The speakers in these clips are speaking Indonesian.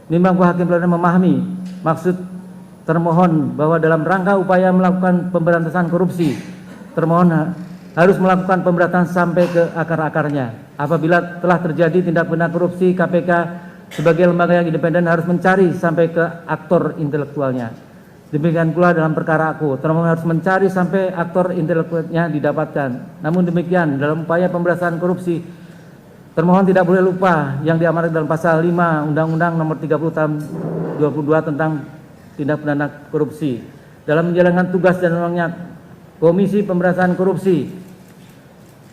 Menimbang bahwa hakim pengadilan memahami maksud termohon bahwa dalam rangka upaya melakukan pemberantasan korupsi, termohon harus melakukan pemberantasan sampai ke akar-akarnya. Apabila telah terjadi tindak pidana korupsi, KPK sebagai lembaga yang independen harus mencari sampai ke aktor intelektualnya. Demikian pula dalam perkara aku, termohon harus mencari sampai aktor intelektualnya didapatkan. Namun demikian, dalam upaya pemberantasan korupsi, termohon tidak boleh lupa yang diamanatkan dalam pasal 5 Undang-Undang Nomor 30 Tahun 22 tentang tindak pidana korupsi. Dalam menjalankan tugas dan wewenangnya, Komisi Pemberantasan Korupsi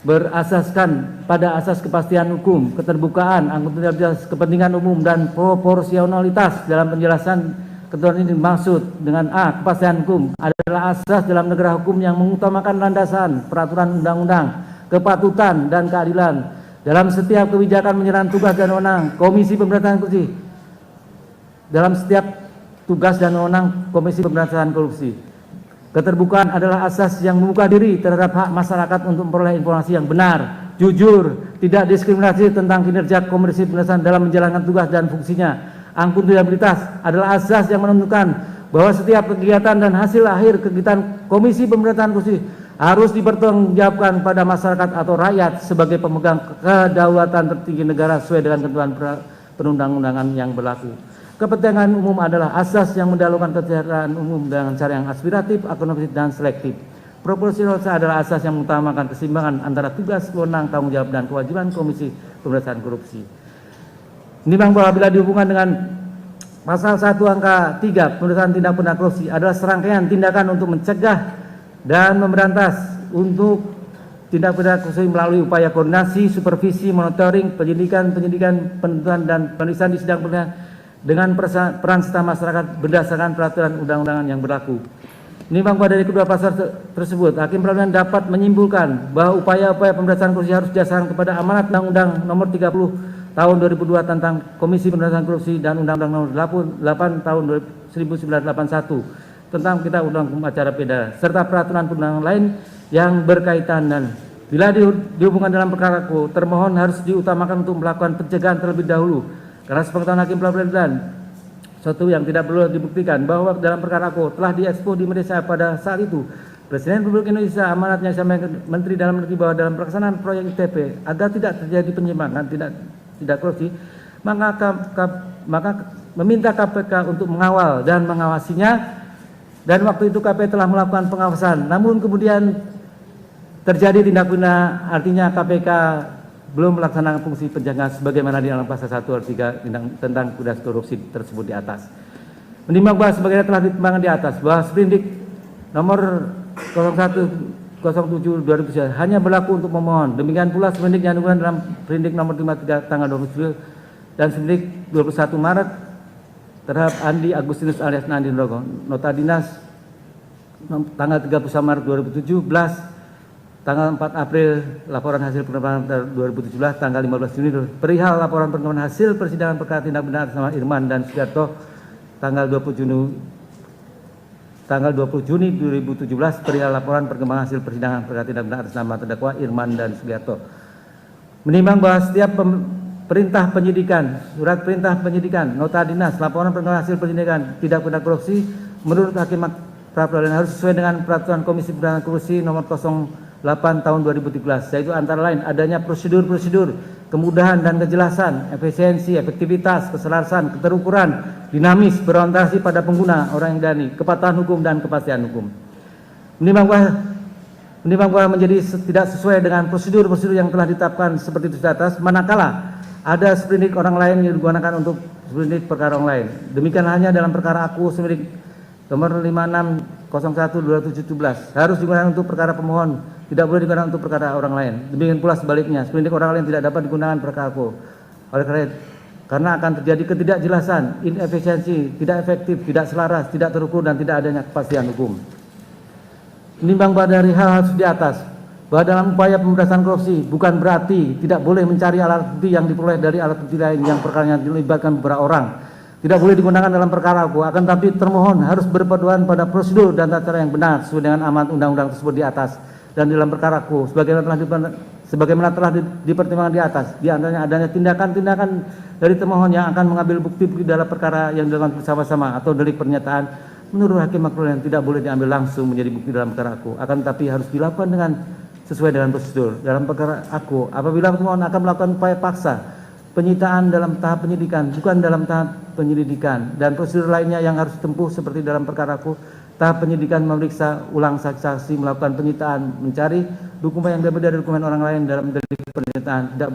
berasaskan pada asas kepastian hukum, keterbukaan, akuntabilitas, kepentingan umum, dan proporsionalitas. Dalam penjelasan ketentuan ini dimaksud dengan A. Kepastian hukum adalah asas dalam negara hukum yang mengutamakan landasan peraturan undang-undang, kepatutan, dan keadilan dalam setiap kebijakan penyerahan tugas dan wewenang Komisi Pemberantasan Korupsi. Dalam setiap tugas dan wewenang Komisi Pemberantasan Korupsi, keterbukaan adalah asas yang membuka diri terhadap hak masyarakat untuk memperoleh informasi yang benar, jujur, tidak diskriminasi tentang kinerja Komisi Pemberantasan dalam menjalankan tugas dan fungsinya. Akuntabilitas adalah asas yang menentukan bahwa setiap kegiatan dan hasil akhir kegiatan Komisi Pemberantasan Korupsi harus dipertanggungjawabkan pada masyarakat atau rakyat sebagai pemegang kedaulatan tertinggi negara sesuai dengan ketentuan perundang-undangan yang berlaku. Kepentingan umum adalah asas yang mendahulukan kesejahteraan umum dengan cara yang aspiratif, akomodatif, dan selektif. Proporsionalitas adalah asas yang mengutamakan keseimbangan antara tugas, wewenang, tanggung jawab, dan kewajiban Komisi Pemberantasan Korupsi. Menimbang bahwa bila dihubungkan dengan pasal 1 angka 3 pemberantasan tindak pidana korupsi adalah serangkaian tindakan untuk mencegah dan memberantas untuk tindak pidana korupsi melalui upaya koordinasi, supervisi, monitoring, penyidikan, penuntutan, dan pemeriksaan di sidang pengadilan dengan peran serta masyarakat berdasarkan peraturan undang-undangan yang berlaku. Menimbang bahwa dari kedua pasal tersebut, hakim pengadilan dapat menyimpulkan bahwa upaya-upaya pemberantasan korupsi harus didasarkan kepada amanat Undang-Undang Nomor 30 Tahun 2002 tentang Komisi Pemberantasan Korupsi dan Undang-Undang Nomor 8 Tahun 1981 tentang Kitab Undang Hukum Acara Pidana serta peraturan perundangan lain yang berkaitan. Dan bila dihubungkan dalam perkara aku, termohon harus diutamakan untuk melakukan pencegahan terlebih dahulu. Karena sepengetahuan hakim pengadilan, suatu yang tidak perlu dibuktikan bahwa dalam perkara aku telah diekspos di media pada saat itu Presiden Republik Indonesia amanatnya sampai Menteri Dalam Negeri bahwa dalam pelaksanaan proyek ITP agar tidak terjadi penyimpangan, tidak korupsi, maka meminta KPK untuk mengawal dan mengawasinya. Dan waktu itu KPK telah melakukan pengawasan, namun kemudian terjadi tindak pidana, artinya KPK belum melaksanakan fungsi pencegahan sebagaimana di dalam pasal 1 ayat 3 tentang tindak korupsi tersebut di atas. Menimbang bahwa sebagaimana telah ditimbangkan di atas bahwa Sprindik nomor 0107/2009 hanya berlaku untuk pemohon. Demikian pula Sprindik yang digunakan dalam Sprindik nomor 53 tanggal 27 dan Sprindik 21 Maret terhadap Andi Agustinus alias Nandi Nugroho. Nota dinas tanggal 31 Maret 2017. Tanggal 4 April laporan hasil pengembangan 2017, tanggal 15 Juni perihal laporan pengembangan hasil persidangan perkara tindak pidana atas nama Irman dan Sugiarto tanggal 20 Juni 2017 perihal laporan perkembangan hasil persidangan perkara tindak pidana atas nama terdakwa Irman dan Sugiarto. Menimbang bahwa setiap perintah penyidikan, surat perintah penyidikan, nota dinas, laporan perkembangan hasil penyidikan tidak pidana korupsi menurut hakim pra-peradilan harus sesuai dengan peraturan Komisi Pemberantasan Korupsi nomor 08 tahun 2013, yaitu antara lain adanya prosedur-prosedur, kemudahan dan kejelasan, efisiensi, efektivitas, keselarasan, keterukuran, dinamis, berorientasi pada pengguna, orang yang dani, kepatuhan hukum dan kepastian hukum. Menimbang bahwa menjadi tidak sesuai dengan prosedur-prosedur yang telah ditetapkan seperti itu di atas, manakala ada sprindik orang lain yang digunakan untuk sprindik perkara orang lain. Demikian halnya dalam perkara aku sprindik nomor 5601/2017 harus digunakan untuk perkara pemohon, tidak boleh digunakan untuk perkara orang lain. Demikian pula sebaliknya, sprindik orang lain tidak dapat digunakan perkara aku. Oleh karena akan terjadi ketidakjelasan, inefisiensi, tidak efektif, tidak selaras, tidak terukur, dan tidak adanya kepastian hukum. Menimbang bahwa dari hal di atas, bahwa dalam upaya pemberantasan korupsi bukan berarti tidak boleh mencari alat bukti yang diperoleh dari alat bukti lain yang perkaranya dilibatkan beberapa orang. Tidak boleh digunakan dalam perkara aku, akan tapi termohon harus berpedoman pada prosedur dan tata cara yang benar sesuai dengan amanat undang-undang tersebut di atas. dan dalam perkara aku sebagaimana telah dipertimbangkan di atas, di antaranya adanya tindakan-tindakan dari termohon yang akan mengambil bukti-bukti dalam perkara yang dilakukan bersama-sama atau delik pernyataan, menurut hakim makro yang tidak boleh diambil langsung menjadi bukti dalam perkara aku, akan tetapi harus dilakukan dengan sesuai dengan prosedur. Dalam perkara aku, apabila termohon akan melakukan upaya paksa penyitaan dalam tahap penyidikan, bukan dalam tahap penyelidikan, dan prosedur lainnya yang harus ditempuh seperti dalam perkara aku, tahap penyidikan, memeriksa ulang saksi-saksi, melakukan penyitaan, mencari dokumen yang berbeda dari dokumen orang lain dalam delik pernyataan, tidak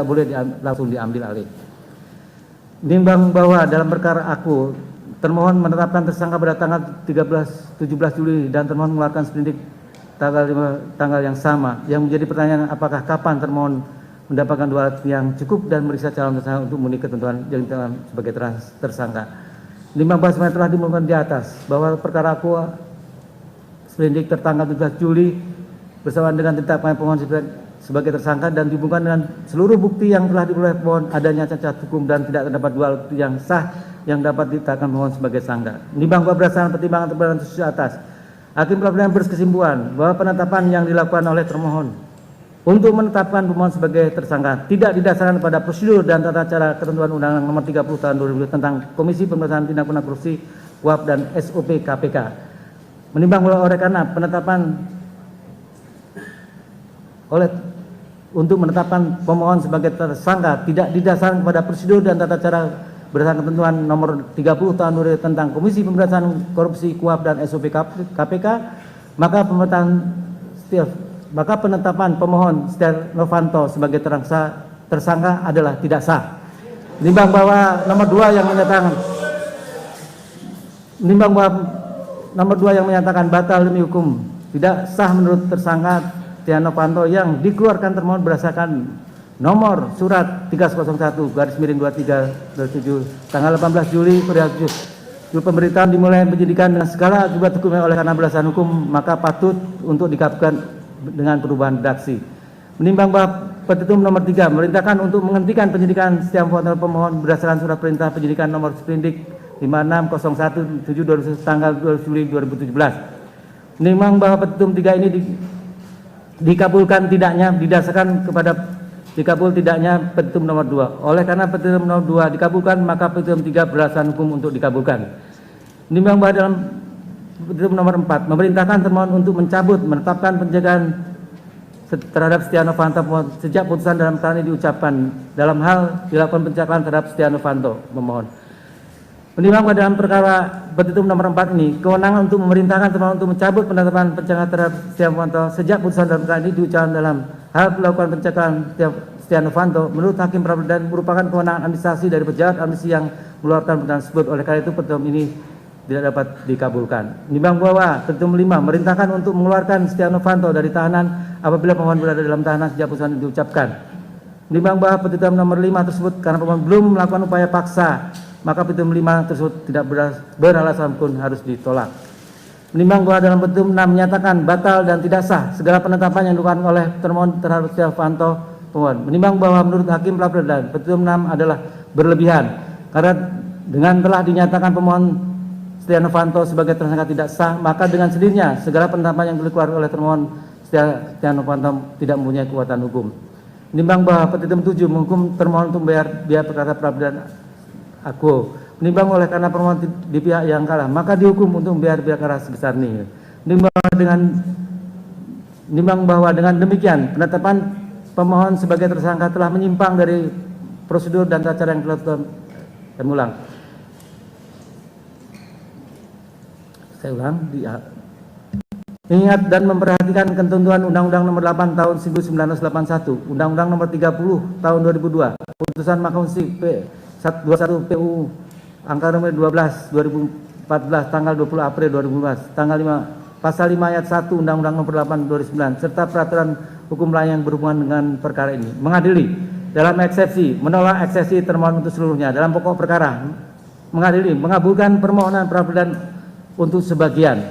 boleh langsung diambil alih. Menimbang bahwa dalam perkara aku, termohon menetapkan tersangka pada tanggal 17 Juli dan termohon mengeluarkan sprindik tanggal yang sama, yang menjadi pertanyaan apakah kapan termohon mendapatkan 2 alat yang cukup dan meriksa calon tersangka untuk memenuhi ketentuan yang ditetapkan sebagai tersangka. Menimbang bahwa semuanya telah dimulakan di atas, bahwa perkara aku sprindik tertanggal 17 Juli bersamaan dengan ditetapkan pemohon sebagai tersangka dan dihubungkan dengan seluruh bukti yang telah diperoleh pemohon, adanya cacat hukum dan tidak terdapat 2 alat bukti yang sah yang dapat ditetapkan pemohon sebagai tersangka. Menimbang bahwa berdasarkan pertimbangan khusus atas, hakim pengadilan berkesimpulan bahwa penetapan yang dilakukan oleh termohon untuk menetapkan pemohon sebagai tersangka tidak didasarkan pada prosedur dan tata cara ketentuan Undang-Undang Nomor 30 Tahun 2000 tentang Komisi Pemberantasan Tindak Pidana Korupsi, KUHP dan SOP KPK. Menimbang bahwa oleh karena penetapan untuk menetapkan pemohon sebagai tersangka tidak didasarkan pada prosedur dan tata cara berdasarkan ketentuan Nomor 30 Tahun 2000 tentang Komisi Pemberantasan Korupsi, KUHP dan SOP KPK, maka penetapan pemohon Setia Novanto sebagai tersangka adalah tidak sah. Menimbang bahwa nomor 2 yang menyatakan batal demi hukum tidak sah menurut tersangka Setia Novanto yang dikeluarkan termohon berdasarkan nomor surat 301/23/2007 tanggal 18 Juli pemberitaan dimulai penyidikan dengan segala akibat hukumnya oleh karena berdasarkan hukum, maka patut untuk dikabulkan dengan perubahan redaksi. Menimbang bahwa petitum nomor 3 merintahkan untuk menghentikan penyidikan Setia Novanto pemohon berdasarkan surat perintah penyidikan nomor sprindik 5601/7 tanggal 12 Juli 2017. Menimbang bahwa petitum 3 ini dikabulkan tidaknya petitum nomor 2. Oleh karena petitum nomor 2 dikabulkan, maka petitum 3 berdasarkan hukum untuk dikabulkan. Menimbang bahwa dalam petitum nomor 4 memerintahkan termohon untuk menetapkan penjagaan terhadap Setia Novanto sejak putusan dalam perkara ini diucapkan dalam hal dilakukan pencegahan terhadap Setia Novanto pemohon. Menimbang bahwa dalam perkara petitum nomor 4 ini kewenangan untuk memerintahkan termohon untuk mencabut penetapan pencegahan terhadap Setia Novanto sejak putusan dalam perkara ini diucapkan dalam hal melakukan pencegahan Setia Novanto menurut hakim peradilan merupakan kewenangan administrasi dari pejabat administrasi yang mengeluarkan penetapan tersebut. Oleh karena itu petitum ini tidak dapat dikabulkan. Menimbang bahwa petitum 5 merintahkan untuk mengeluarkan Setia Novanto dari tahanan apabila pemohon berada dalam tahanan sejak putusan diucapkan. Menimbang bahwa petitum nomor 5 tersebut karena pemohon belum melakukan upaya paksa, maka petitum 5 tersebut tidak beralasan pun harus ditolak. Menimbang bahwa dalam petitum 6 menyatakan batal dan tidak sah segala penetapan yang dilakukan oleh termohon terhadap Setia Novanto pemohon. Menimbang bahwa menurut hakim peradilan petitum 6 adalah berlebihan karena dengan telah dinyatakan pemohon Setia Novanto sebagai tersangka tidak sah, maka dengan sendirinya segala penetapan yang dikeluarkan oleh termohon Setia Novanto tidak mempunyai kekuatan hukum. Menimbang bahwa petitum 7 menghukum termohon untuk membayar biaya perkara peradilan aku. Menimbang oleh karena permohonan di pihak yang kalah, maka dihukum untuk membayar biaya perkara sebesar ini. Menimbang bahwa dengan demikian penetapan pemohon sebagai tersangka telah menyimpang dari prosedur dan tata cara yang telah diulang. Saya ulang, ingat dan memperhatikan ketentuan Undang-Undang Nomor 8 Tahun 1981, Undang-Undang Nomor 30 Tahun 2002, Putusan Mahkamah Konstitusi P21 PU Angka Nomor 12 2014 tanggal 20 April 2015, tanggal 5 Pasal 5 Ayat 1 Undang-Undang Nomor 8 2009 serta peraturan hukum lain yang berhubungan dengan perkara ini. Mengadili dalam eksepsi, menolak eksepsi termohon untuk seluruhnya. Dalam pokok perkara, mengadili, mengabulkan permohonan peradilan untuk sebagian,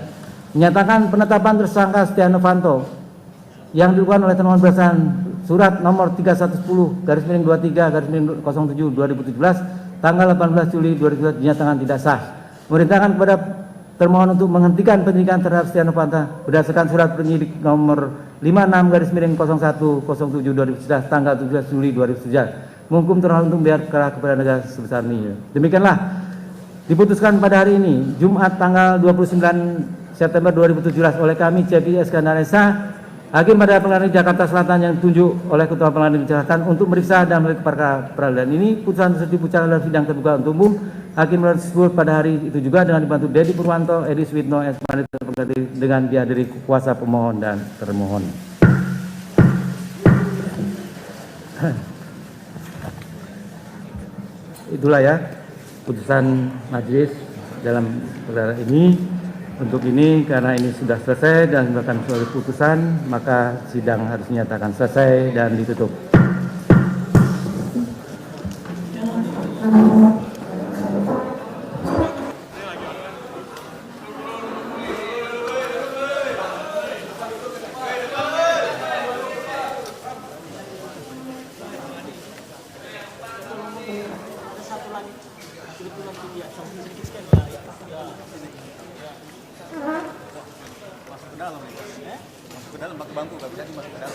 menyatakan penetapan tersangka Setia Novanto yang dilakukan oleh termohon berdasarkan surat nomor 3110/23/07/2017 tanggal 18 Juli 2017 dinyatakan tidak sah. Memerintahkan kepada termohon untuk menghentikan penyidikan terhadap Setia Novanto berdasarkan surat penyidik nomor 56/0107/2011 tanggal 17 Juli 2011 menghukum termohon untuk membayar kepada negara sebesar ini. Demikianlah diputuskan pada hari ini Jumat tanggal 29 September 2017 oleh kami CPI Iskandar Esa, Hakim pada Pengadilan Jakarta Selatan yang ditunjuk oleh Ketua Pengadilan Selatan untuk meriksa dan melihat perkara peradilan ini. Putusan tersebut dibacakan dalam sidang terbuka untuk umum. Hakim tersebut pada hari itu juga dengan dibantu Dedi Purwanto, Edi Suwitno, Esmani dengan dihadiri kuasa pemohon dan termohon. Itulah ya putusan majelis dalam perkara ini. Untuk ini karena ini sudah selesai dan merupakan suatu putusan, maka sidang harus dinyatakan selesai dan ditutup. Masuk ke dalam, pakai bangku, nggak bisa dimasuk ke dalam.